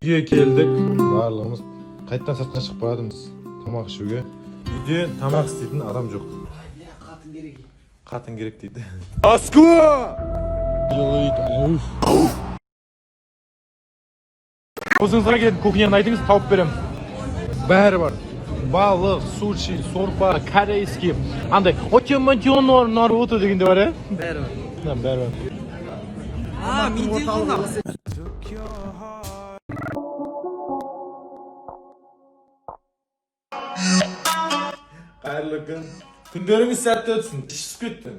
Үйге келдік. Барлығымыз қайттан сыртқа шығып барадымыз. Тамақ ішуге. Үйде тамақ істейтін адам жоқ. Қатын керек дейді. Москва! Өзіңізге келіп кухняны айтыңыз, тауып берем. Бәрі бар. Балық, суши, сорпа, корейский. Андай, отен-монтен Наруто дегенде бар, е? Бәрі бар. Бәрі бар. Менде қонақ. Қайырлы күн. Күндеріңіз сәтті өтсін. Ішіп кеттім.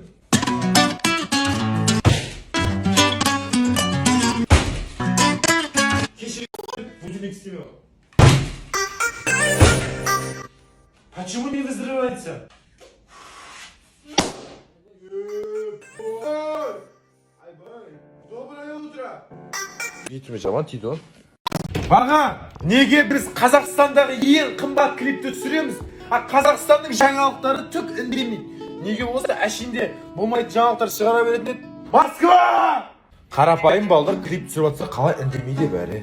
Будильник стимел. Почему не взрывается? Доброе утро. Етіме жаман тиді ол. Аға, неге біз Қазақстандағы ең қымбат клипті түсіреміз? Қазақстанның жаңалықтары түк үндемейді. Неге осы әшінде болмайды жаңалықтар шығара беретін? Москва! Қарапайым балдар клип түсіріп атса қалай үндемейді бәрі?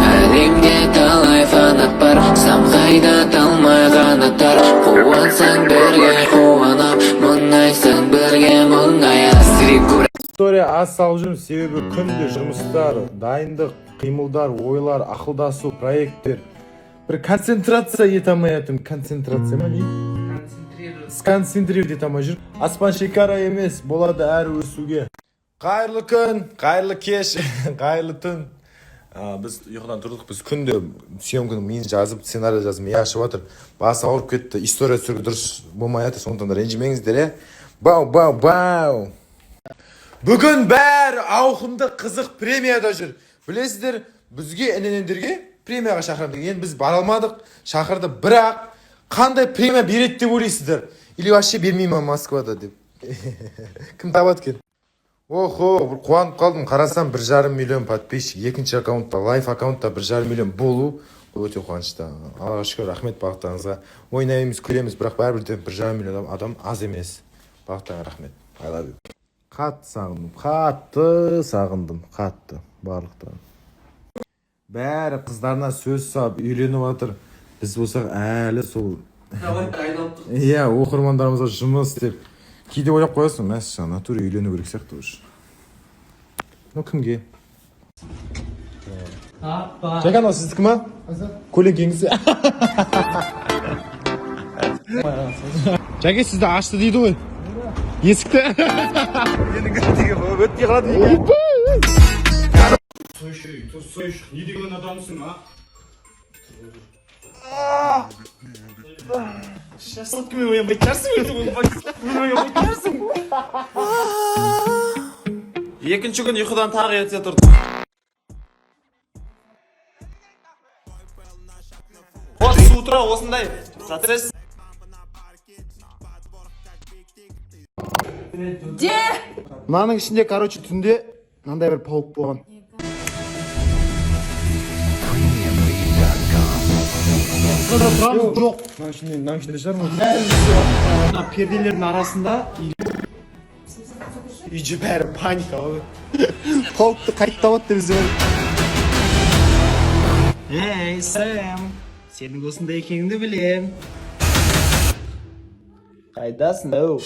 Әлемде талай фанат бар, самғайды талмай қанаттар. Қуансаң бірге қуанып, мұңайсаң бірге мұңая. История аз салып жүрміз, себебі күнде жұмыстар, дайындық, қимылдар, ойлар, ақылдасу, проекттер. Бір концентрация ете алмайатым. Концентрация ма не? Сконцентрировать ете алмай жүр. Аспан шекара емес, болады әр өсуге. Қайырлы күн, қайырлы кеш, қайырлы түн. Біз ұйқыдан тұрдық, біз күнде съемканы мен жазып, сценарий жазып, мен ашып жатыр. Басы ауырып кетті, история түсіруге дұрыс болмай жатыр, сондықтан ренжімеңіздер, е. Бау. Бүгін бәрі ауқымды қызық премияда жүр. Білесіздер, бізге іненендерге премияға шақырдық. Енді біз бара алмадық, шақырды, бірақ қандай премия береді деп ойлайсыздар? Или вообще бермей ма Москвада деп. Кім табады екен? Охо, бір қуанып қалдым. Қарасам 1,5 миллион подписчик, екінші аккаунтта, лайф аккаунтта 1,5 миллион болу. Өте қуанышты. Аллаға шүкір, рахмет бағыттарыңызға. Ойнаймыз, күлеміз, бірақ бәрібір де 1,5 миллион адам аз емес. Бағыттарыңа рахмет. I love you. Қатты сағындым, барлықтан. Бәрі қыздарына сөз сап, үйленіп жатыр. Біз болсақ әлі сол... Иә, оқырмандарымызға жұмыс деп. Кейде ойлап қоясың, мәссаған, натуре үйлену керек сияқты өш. Ну, кімге? Жайқан, сіздікі ма? Көлеңкеңізі. Жайке, сізді ашты дейді ғой. Есікті. Менің кәдеге өтпей қалады екен. Сойшық, не деген адамсың, а? Шашылып кіме оянбай кәрсің өтіп Екінші күн ұйқыдан тағы ерте тұрдым. Осы утра осындай. Жатырыз. Мынаның ішінде, короче, түнде мынандай бір пауық болған. Жоқ. Мынаның ішінде шығар ма? Перделердің арасында үйде бәрі паника. Пауықты қайттаватты бізде. Ей, Сэм, сенің осында екеніңді білем. Қайдасың, оу?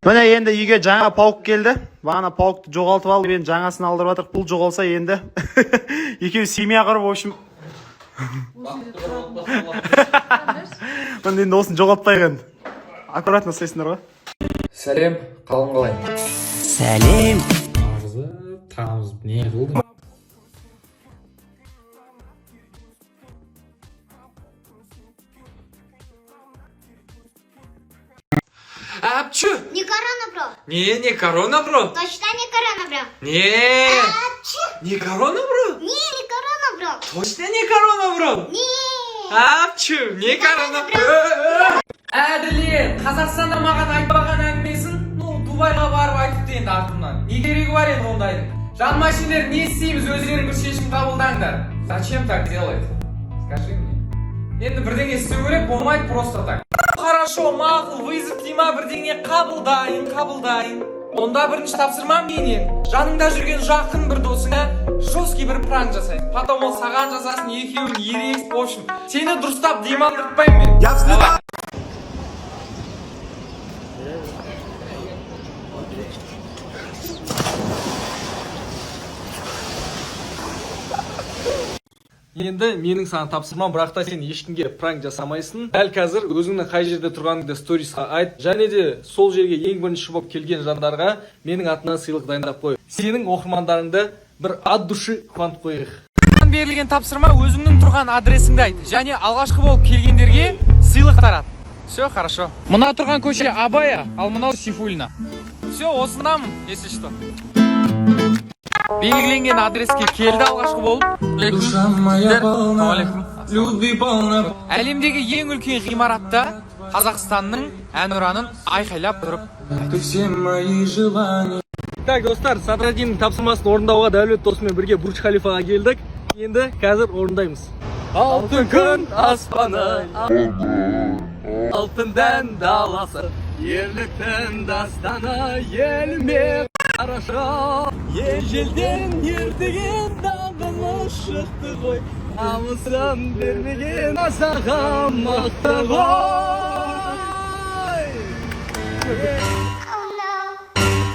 Міне енді үйге жаңа пауық келді. Бағана пауықты жоғалтып алып, енді жаңасын алдырып жатыр. Бұл жоғалса енді екеуі семья құрып, в общем. Міне енді осын жоғалтпайық енді. Аккуратно істейсіңдер ғой. Сәлем, қалың қалай? Сәлем. Тағымыз не қылды? Апчу! Не корона, бро. Не корона, бро. Точно не корона, бро. Не. Апчу! Не корона, бро. Не корона, бро. Точно не корона, бро. Не. Апчу! Не корона, бро. Әділет, Қазақстанда маған айтпаған әңгімесін, Дубайға барып айтыпты енді артымнан. Не керегі бар еді ондайдың? Жанмашинелер не істейміз, өздерің бір шешім қабылдаңдар. Зачем так делать? Скажи мне. Енді бірдеңе істеу керек, болмайды просто так. Хорошо, мақұл, вызов дейма, бірдеңе қабылдайын. Онда бірінші тапсырмам менен жаныңда жүрген жақын бір досыңа жесткий бір пранк жасайсың. Потом ол саған жасасын, екеуін ерегісіп, в общем, сені дұрыстап демалдыртпаймын мен. Давай. Енді менің саған тапсырмам, бірақ та сен ешкімге пранк жасамайсың. Дәл қазір өзіңнің қай жерде тұрғаныңды сторисқа айт, және де сол жерге ең бірінші болып келген жандарға менің атынан сыйлық дайындап қой. Сенің оқырмандарыңды бір от души қуантып қояйық. Берілген тапсырма өзіңнің тұрған адресіңді айт, және алғашқы болып келгендерге сыйлық тарат. Все, хорошо. Мына тұрған көше Абая, ал мынау Сейфуллина. Все, осындамын, если что. Белгіленген адреске келді алғашқы болып. Әлемдегі ең үлкен ғимаратта Қазақстанның әнұранын айқайлап тұрып. Так, достар, Садрадиннің тапсырмасын орындауға Дәулет досымен бірге Бурдж Халифаға келдік. Енді қазір орындаймыз. Алтын күн аспаны, алтын дән даласы, ерліктің дастаны еліме қараша. Ежелден ертеген даңғымыз шықты ғой, намысын бермеген азаға мықты ғой. Oh no.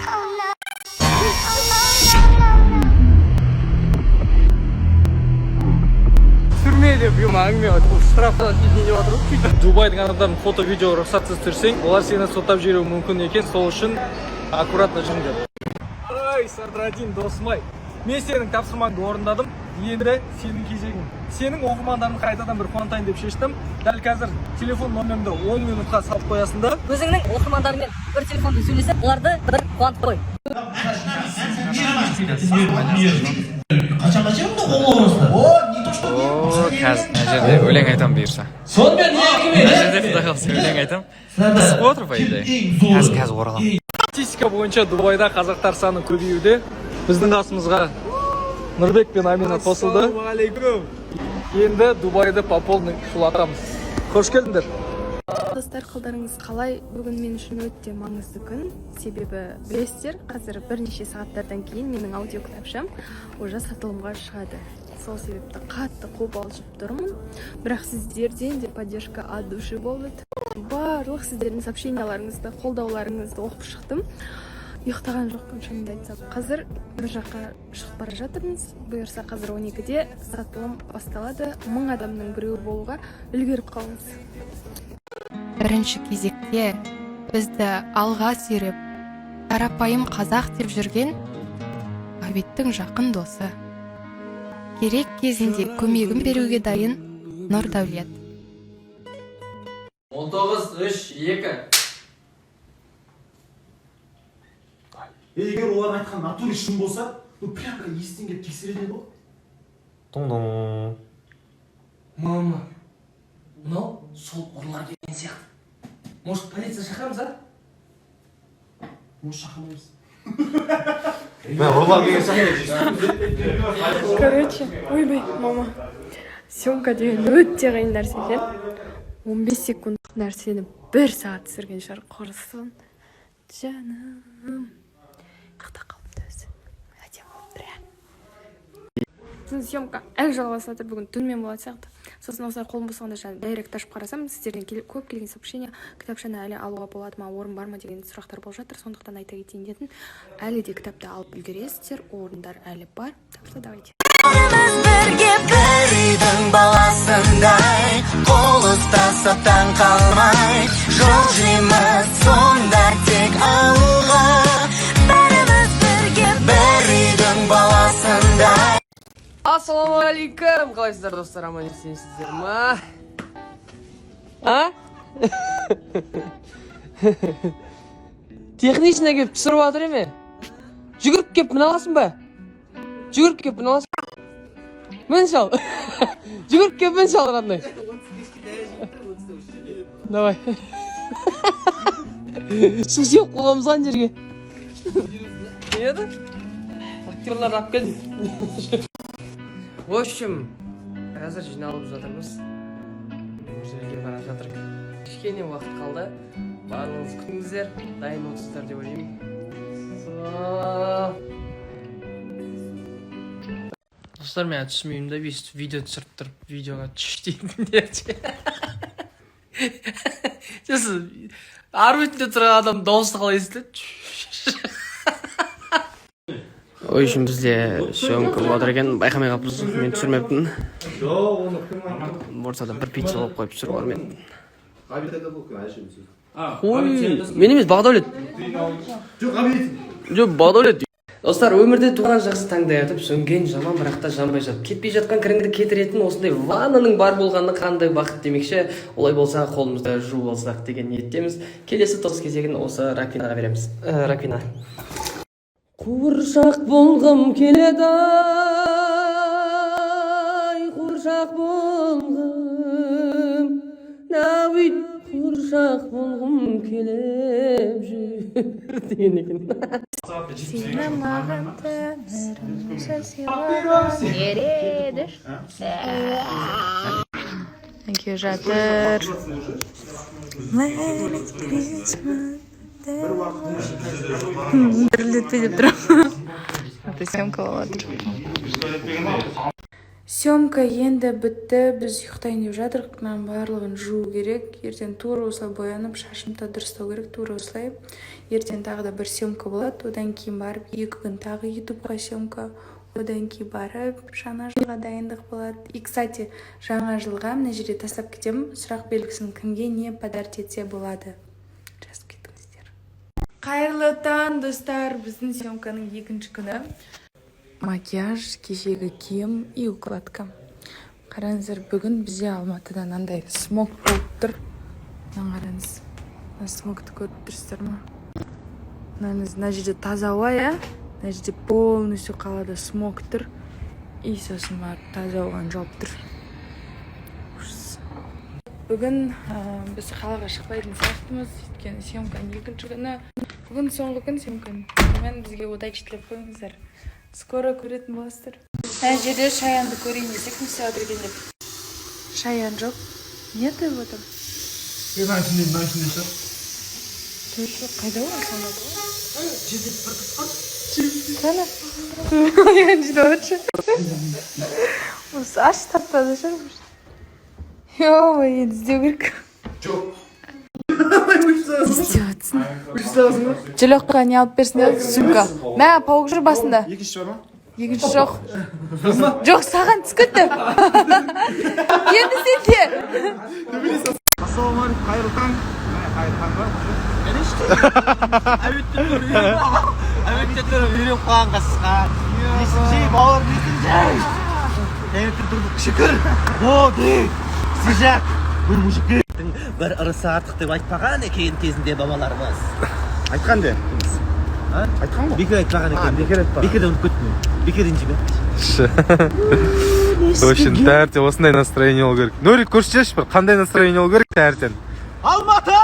Oh no. Түрме деп әңгіме штрафтан кетейін деп жатыр. Дубайдың адамдарын фото-видео рұқсатсыз түсірсең, олар сені соттап жіберуі мүмкін екен, сол үшін аккуратно жүріңдер. Ой, Садрадин досым-ай, мен сенің тапсырмаңды орындадым, енді сенің кезегің. Сенің оқырмандарың қайтадан бір қуантайын деп шештім. Дәл қазір телефон номерімді 10 минутқа салып қоясың да. Өзіңнің оқырмандарыңмен бір телефонды сөйлесіп, оларды бір қуантып қой. Қазір мына жерде өлең айтам бұйырса. Мына жерде Құдай қаласа өлең айтам. Қысып отыр па еді? Қазір оралам. Статистика бойынша Дубайда қазақтар саны көбеюде. Біздің қасымызға Нұрбек пен Амина қосылды. Енді Дубайды по полной шулатамыз. Қош келдіңдер. Достар, қалдарыңыз қалай? Бүгін мен үшін өте маңызды күн. Себебі білесіздер, қазір бірнеше сағаттардан кейін менің аудио кітапшам уже сатылымға шығады. Сол себепті қатты қобалжып тұрмын. Бірақ сіздерден де поддержка от души болды. Барлық сіздердің сообщенияларыңызды, қолдауларыңызды оқып шықтым. Ұйықтаған жоқпын, шынымды айтсам. Қазір бір жаққа шығып бара жатырмыз. Бұйырса қазір 12-де сатылым басталады. 1000 адамның біреуі болуға үлгеріп қалыңыз. Бірінші кезекте бізді алға сүйреп, қарапайым қазақ деп жүрген Ғабиттің жақын досы. Керек кезінде көмегін беруге дайын Нұрдәулет. 19-3-2. Егер олар айтқан натуре шын болса, прямо естен келіп тексереді ғой. Тоң-тоң. Мама, мынау сол ұрылар келген сияқты. Может, полиция шақырамыз, а? Может, шақырмаймыз. Мен ұрылар келген сияқты. Короче, ойбай, мама. Съемка деген өте қиын нәрсе екен. 15 секунд нәрсені 1 сағат түсірген шығар, құрысын. Жаным. Қақта қалыпты өзі. Әдем болып тұр. Біздің съемка әлі жалғасып жатыр, бүгін түнмен болады сияқты. Сосын осылай қолым босағанда жаңа дайрект ашып қарасам, сіздерден көп келген сообщение, кітапшаны әлі алуға болады ма, орын бар ма деген сұрақтар болып жатыр. Сондықтан айта кетейін дедім. Әлі де кітапты алып үлгересіздер, орындар әлі бар. Так что давайте. Бірге бір үйдің баласындай, қол ұстасып таң қалмай, жол жүреміз сонда тек ауылға. Бәріміз бірге бір үйдің баласындай. Ассалаумағалейкум. Қалайсыздар, достар, аман есенсіздер ма? А? Техничный келіп пісіріп жатыр еме? Жүгіріп келіп мін аласың ба? Жүгіріп келіп мін аласың? Мін шал. Жүгіріп келіп мін шал, родной. Давай. Су сеуіп қоғамыз қан жерге. Не еді? Актерларды алып келдім. В общем, қазір жиналып жатырмыз. Жерге бара жатырмыз. Кішкене уақыт қалды. Барлығыңыз күтіңіздер, дайын отырсыздар деп ойлаймын. Достар, мен түсінбеймін да, бүйтіп видео түсіріп тұрып, видеоға түш дейтіндерді. Сосын, ар бетінде тұрған адам дауысты қалай естіледі? Ой, үшін бізде съемка болып жатыр екен, байқамай қалыппыз, мен түсірмеппін. Борсада бір пицца болып қойып түсіріп бармын. Ой, мен емес, Бағдәулет. Жоқ, Бағдәулет. Достар, өмірде туған жақсы таңдай атып, сөнген жаман бірақта жанбай жатып, кетпей жатқан кіріңді кетіретін осындай ваннаның бар болғаны қандай бақыт демекші. Олай болса, қолымызда жуып алсақ деген ниеттеміз. Келесі тоғыз кезегін осы Раквинаға береміз. Раквина. Қуыршақ болғым келеді, қуыршақ болғым, нәуит қуыршақ болғым келіп жүр деген екен. Сені маған тәңірім сыйлап береді. Әке жатыр. Бірлетпей деп тұрам. Съемка болады. Съемка енді бітті, біз ұйықтайын деп жатырмық. Мен барлығын жуу керек. Ертең тура осылай боянып, шашымды дұрыстау керек, тура осылай. Ертең тағы да бір съемка болады. Одан кейін барып, 2 күн тағы ютубқа съемка. Одан кейін барып, жаңа жылға дайындық болады. И, кстати, жаңа жылға мына жерде тастап кетемін. Сұрақ белгісін кімге не подарить етсе болады. Жазып кетіңіздер. Қайырлы таң, достар. Біздің съемканың 2-ші күні. Макияж, кешегі киім и укладка. Қараңыздар, бүгін бізде Алматыда мынандай смог болып тұр. Қараңыз. Смогты көріп тұрсыздар ма? Мына жерде таза ауа, мына жерде полностью қалада смог тұр. И сосын таза ауаны жауып тұр. Бүгін біз қалаға шықпайтын сияқтымыз. Өйткені съемканың 2-ші күні. Бүгін соңғы күн съемканың. Мен бізге удачи тілеп қойыңыздар. Скоро көретін боласыздар. Мына жерде Шаянды көрейін десек, не істеп отыр екен деп. Шаян жоқ. Не ты в этом? Мына ішінде шығар. Қайда ол сонда? Sana. Yancı doğru. Aç tatlı dışarımış. Yo, izliyor bir kız. Çok. İstiyorsun. Cülokқа не алып берсін деп сумка. Мә, пауық жүр басында. 2-ші бар ма? 2-ші жоқ. Жоқ, саған түскітті. Енді сенде. Ассалаумағалейкум, қайырлы таң. Қайырлы таң ба? Әуетте тұрып үйреніп қалған қасқа. Несін жей, бауыр, несін жей. Әуетте тұрдық, шүкір. Боды, сижақ. Бір мұжыққа. Бір ырысы артық деп айтпаған екен кезінде бабаларымыз. Айтқан де? Айтқан ғой? Бекер айтпаған екен. Бекер айтпаған. Бекерден ұмытып кеттім. Бекер ренжіме. Очень тәрте осындай настроение болу керек. Нурик, көрсетші бір қандай настроение болу керек тәртен. Алматы!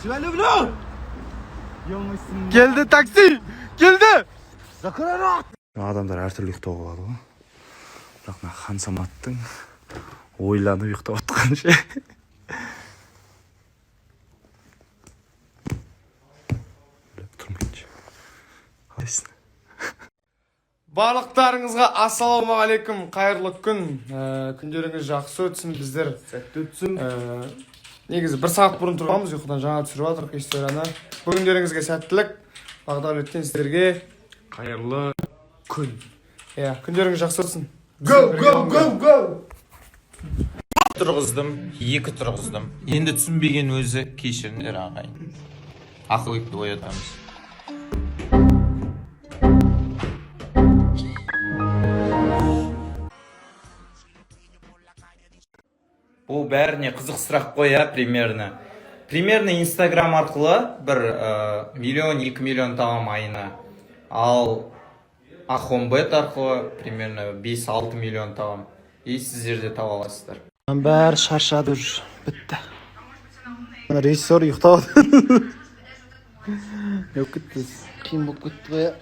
Тебя люблю! Келді такси! Келді! Закрырақ! Адамдар әртүрлі ұйықтау болады ғой. Бірақ Хан Саматтың ойланып ұйықтап отқан ше. Тұрмайыншы. Қалайсың? Барлықтарыңызға ассалаумағалейкум, қайырлы күн. Күндеріңіз жақсы өтсін, біздер сәтті өтсін. Негізі 1 сағат бұрын тұрғанбыз, ұйқыдан жаңа түсіріп жатырмық историяны. Бүгіндеріңізге сәттілік, Бағдәулеттен сіздерге қайырлы күн. Күндеріңіз жақсы өтсін. Go! Тұрғыздым, 2 тұрғыздым. Енді түсінбеген өзі кешіріңдер ағайын. Ақылбекті оятамыз. Бұл бәріне қызық сұрақ қоя примерно. Примерно Instagram арқылы бір 1-2 миллион табам айына. Ал Ахомбет арқылы примерно 5-6 миллион табам. И сіздерде таба аласыздар. Бәрі шаршады жүр, бітті. Режиссер ұйықтап отыр. Yok кетті. Қиын болып кетті ғой.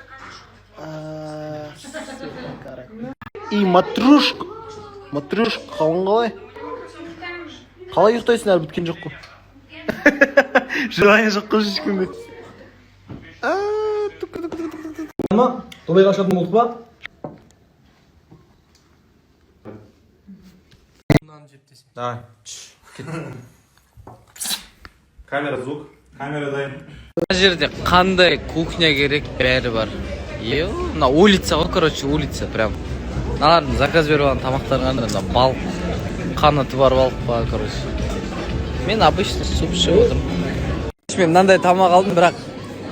И матрюшка қалың қалай? Қалай ұйықтайсың, әлі біткен жоқ қой. Желание жоқ қой ешкімде. Ama dolayı aşağıdan olduk ba? Давай. Камера звук. Камерадайым. Мына жерде қандай кухня керек бәрі бар. Мына улица ғой, короче, улица прям. Мыналардың заказ беріп алған тамақтары қандай, мына балық, қанаты бар балық па, короче. Мен обычный суп ішіп отырмын. Мен мынандай тамақ алдым, бірақ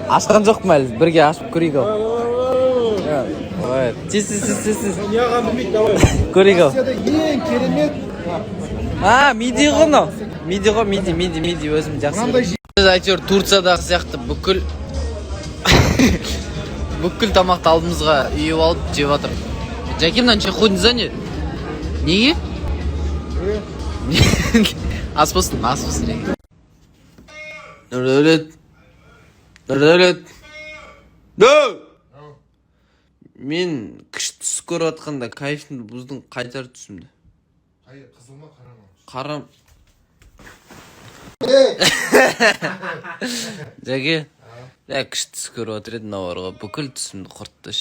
ашқан жоқпын әлі. Бірге ашып көрейік ау. Тез. Неғan білмейді, давай. Көрейік ау. Ең керемет. Миди ғой мынау. Миди ғой, миди өзім жақсы. Біз әйтеуір Турциядағы сияқты бүкіл тамақты алдымызға үйіп алып жеп жатыр. Жәке, мынаны че ходың за не? Неге? Ас болсын. Нұрдәулет. Мен күшті түс көріп жатқанда кайфымды бұздың, қайтар түсімді. Қызыл ма, қара ма? Қарам. Жәке, күшті түс көріп отыр еді мынау бүкіл түсімді құртты.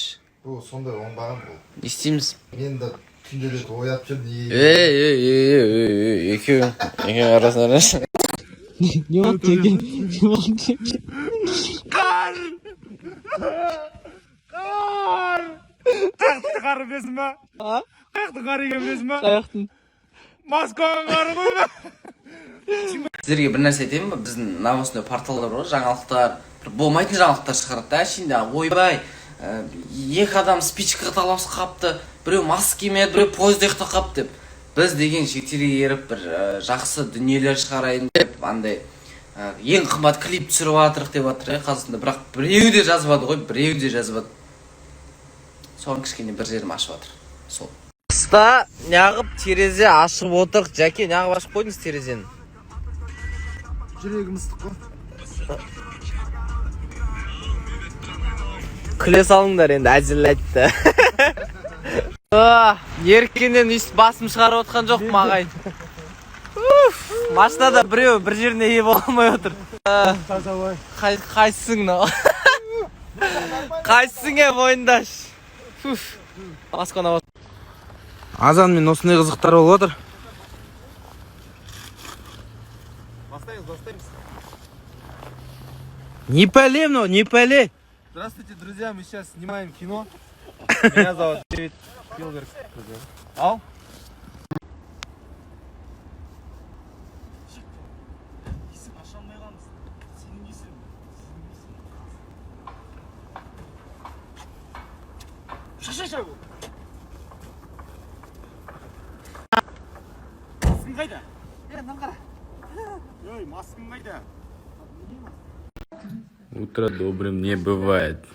Бұл сондай оңбаған бұл. Не істейміз? Мен де күнделет оятып жүрдім. Екеуің арасында. Не болды Жәке? Қаяқты қары білесің ба? Қаяқты қары екен білесің ба? Қаяқтың? Москваның қары ғой ба? Сіздерге бір нәрсе айтайын ба? Біздің новостной порталдар бар, жаңалықтар, болмайтын жаңалықтар шығарады да, ішінде ойбай, екі адам спичка талапсыз қапты, біреу мас кимеді, біреу поезда ұйықтап қапты деп. Біз деген шетелге еріп бір жақсы дүниелер шығарайын деп, андай ең қымбат клип түсіріп жатырық деп жатыр қазында, бірақ біреу де жазбады ғой, соған кішкене бір жерім ашып жатыр. Сол. Қыста неғып терезе ашып отырық. Жәке, неғып ашып қойдыңыз терезені? Жүрегім ыстық қой. Күле салыңдар енді, әзіл айтты. Еркенен үст басым шығарып отқан жоқ мағайын. Машинада біреу бір жеріне ие болмай отыр. Қайсың мынау? Қайсың бойындаш? Басқана бас. Азан мен осындай қызықтар болып отыр. Бастаймыз. Не пали мынау, не пали. Здравствуйте, друзья, мы сейчас снимаем кино. Меня зовут Дэвид Спилберг. Ау? Шашай. Маскың қайда? Мынаны қара. Ой, маскың қайда? Утро добрым не бывает.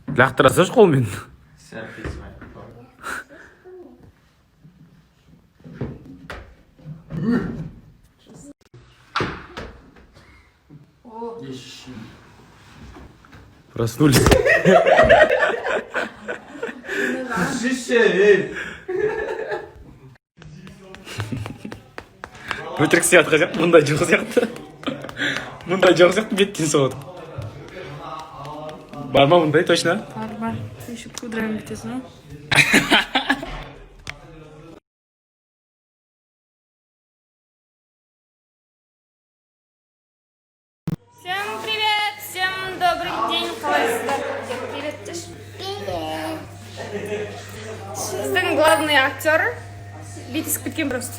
Лақтыра салшы қолмен. Проснулись. Өтірік сияқты сияқты, мұндай жоқ сияқты. Мұндай жоқ сияқты беттен соғады. Бар ма мұндай точно? Бар. Еще пудрами бітесің, а? Всем привет! Всем добрый день! Қалайсыздар? Привет, Тиш. Привет. Біздің главный актер. Битісіп кеткен просто.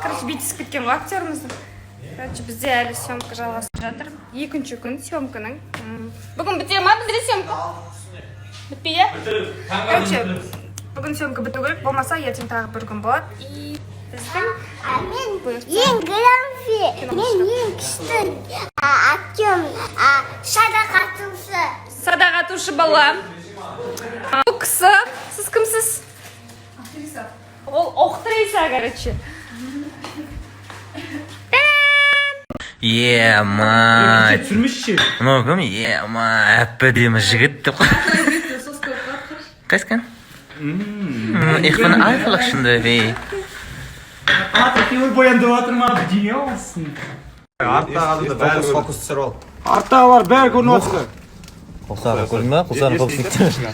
Короче, битісіп кеткен ғой актеріміздің. Короче, бізде әлі съемка жалғасып жатыр. Екінші күн съемканың. Бүгін біте ма бізде съемка? Бітпейді? Короче, бүгін съемка біту керек. Болмаса, ертең тағы бір күн болады. И біздің... Мен ең графи. Мен ең күшті актер. Садағатушы бала. Бұл кісі, сіз кімсіз? Актриса. Ол актриса, короче. Мать. Мынау кім? Әппәдемі жігіт деп қой. Қайсқан? Ik ben eigenlijk zo'n de Екеуі боянды отыр ма? Дүние болсын. Arttағы да бәрі фокус түсіріп ал. Арттағы бар бәрі көрініп отыр. Қосары көрдің ба? Қосары фокус кетті.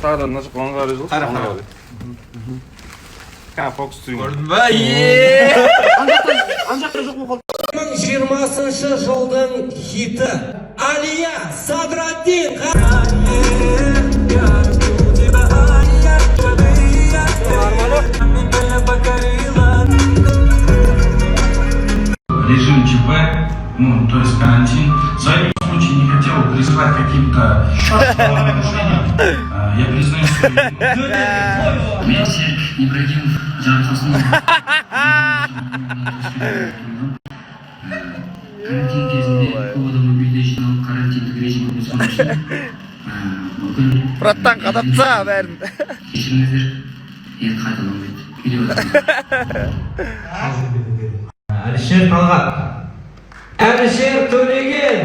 Тағы мына жаққа оңға қарай жол. Қара фокус түсірейін. Көрдің ба? Анжақта жоқ ма? 20-шы жылдың хиті Алия Садраддин Режим ЧП, ну, то есть карантин. В своем случае не хотел призывать каким-то нарушениям. Я признаю свою вину. Месси, Ибрагимов, Жаркосный. Карантин кезінде көп адам үйде жиналып карантиндік режимге бұзған үшін мүмкін Бұраттан қадатса бәрін. кешіріңіздер, енді қайталамайды. Үйде отырыңыз. Алишер Талғат Алишер Төлеген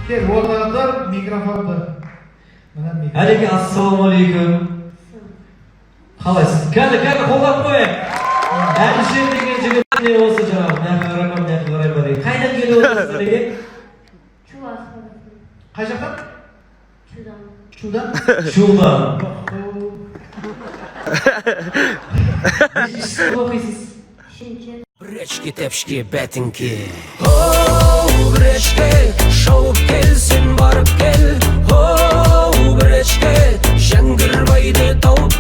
Кел, ортағандар микрофонды. Әлеке, ассалаумалейкум. Қалайсыз? Кәді, қолдап қойын. Әлішер деген жігіт не осы жаңағы, мына қарай бар. Қайдан келіп отырсыз деген? Қай жақтан? Шудан. Шудан. Бречки, тепшки, бәтінки. Оу, бречки, шауып келсін барып кел. Оу, бречки, жәңгір байды тауып